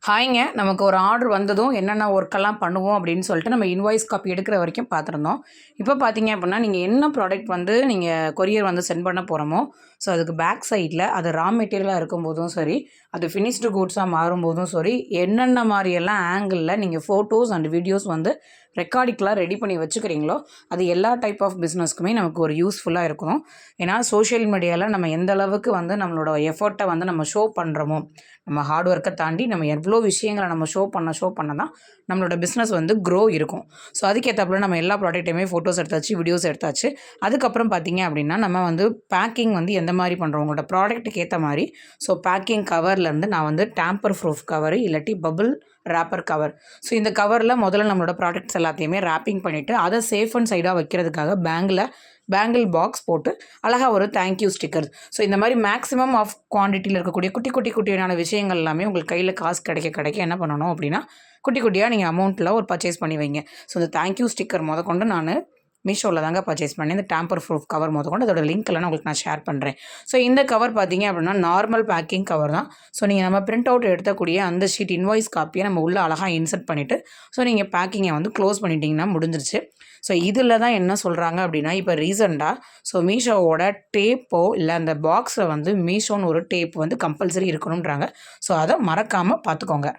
ஹாய்ங்க. நமக்கு ஒரு ஆர்டர் வந்ததும் என்னென்ன ஒர்க்கெல்லாம் பண்ணுவோம் அப்படின்னு சொல்லிட்டு நம்ம இன்வாய்ஸ் காப்பி எடுக்கிற வரைக்கும் பார்த்துருந்தோம். இப்போ பார்த்தீங்க அப்படின்னா, நீங்க என்ன ப்ராடக்ட் வந்து நீங்க கொரியர் வந்து சென்ட் பண்ண போறோமோ, ஸோ அதுக்கு பேக் சைட்ல அது ரா மெட்டீரியலா இருக்கும்போதும் சரி, அது ஃபினிஷ்டு கூட்ஸா மாறும்போதும் சரி, என்னென்ன மாரியெல்லாம் ஆங்கிள்ல நீங்க ஃபோட்டோஸ் அண்ட் வீடியோஸ் வந்து ரெக்கார்டிங்லாம் ரெடி பண்ணி வச்சுக்கிறீங்களோ, அது எல்லா டைப் ஆஃப் பிஸ்னஸ்க்குமே நமக்கு ஒரு யூஸ்ஃபுல்லா இருக்கும். ஏன்னா, சோஷியல் மீடியால நம்ம எந்த அளவுக்கு வந்து நம்மளோட எஃபோர்ட்ட வந்து நம்ம ஷோ பண்றோமோ, நம்ம ஹார்ட் ஒர்க்கை தாண்டி நம்ம எவ்வளோ விஷயங்களை நம்ம ஷோ பண்ண தான் நம்மளோட பிஸ்னஸ் வந்து க்ரோ இருக்கும். ஸோ அதுக்கேற்றாப்புல நம்ம எல்லா ப்ராடக்ட்டையுமே ஃபோட்டோஸ் எடுத்தாச்சு, வீடியோஸ் எடுத்தாச்சு. அதுக்கப்புறம் பார்த்தீங்க அப்படின்னா, நம்ம வந்து பேக்கிங் வந்து எந்த மாதிரி பண்ணுறோம் உங்களோட ப்ராடக்ட்டுக்கு ஏற்ற மாதிரி. ஸோ பேக்கிங் கவர்லேருந்து நான் வந்து டேம்பர் ப்ரூஃப் கவரு இல்லாட்டி பபுள் ரேப்பர் கவர். ஸோ இந்த கவரில் முதல்ல நம்மளோட ப்ராடக்ட்ஸ் எல்லாத்தையுமே ரேப்பிங் பண்ணிவிட்டு அதை சேஃப் அண்ட் சைடாக வைக்கிறதுக்காக பேங்கிள் பாக்ஸ் போட்டு அழகாக ஒரு தேங்க்யூ ஸ்டிக்கர். ஸோ இந்த மாதிரி மேக்ஸிமம் ஆஃப் குவான்டிட்டியில் இருக்கக்கூடிய குட்டியான விஷயங்கள் எல்லாமே உங்களுக்கு கையில் காசு கிடைக்க என்ன பண்ணணும் அப்படின்னா, குட்டியாக நீங்கள் அமௌண்ட்டில் ஒரு பர்ச்சேஸ் பண்ணி வைங்க. ஸோ இந்த தேங்க்யூ ஸ்டிக்கர் கொண்டு நான் மீஷோவில் தாங்க பர்ச்சேஸ் பண்ணேன். இந்த டேம்பர் ப்ரூஃப் கவர் கொண்டு அதோட லிங்க்லாம் உங்களுக்கு நான் ஷேர் பண்ணுறேன். ஸோ இந்த கவர் பார்த்தீங்க அப்படின்னா நார்மல் பேக்கிங் கவர் தான். ஸோ நீங்கள் நம்ம பிரிண்ட் அவுட் எடுத்தக்கூடிய அந்த ஷீட் இன்வாய்ஸ் காப்பியை நம்ம உள்ளே அழகாக இன்சர்ட் பண்ணிவிட்டு ஸோ நீங்கள் பேக்கிங்கை வந்து க்ளோஸ் பண்ணிட்டீங்கன்னா முடிஞ்சிருச்சு. ஸோ இதில் தான் என்ன சொல்கிறாங்க அப்படின்னா, இப்போ ரீசெண்டாக ஸோ மீஷோவோட டேப்போ இல்லை அந்த பாக்ஸில் வந்து மீஷோன்னு ஒரு டேப் வந்து கம்பல்சரி இருக்கணுன்றாங்க. ஸோ அதை மறக்காமல் பார்த்துக்கோங்க.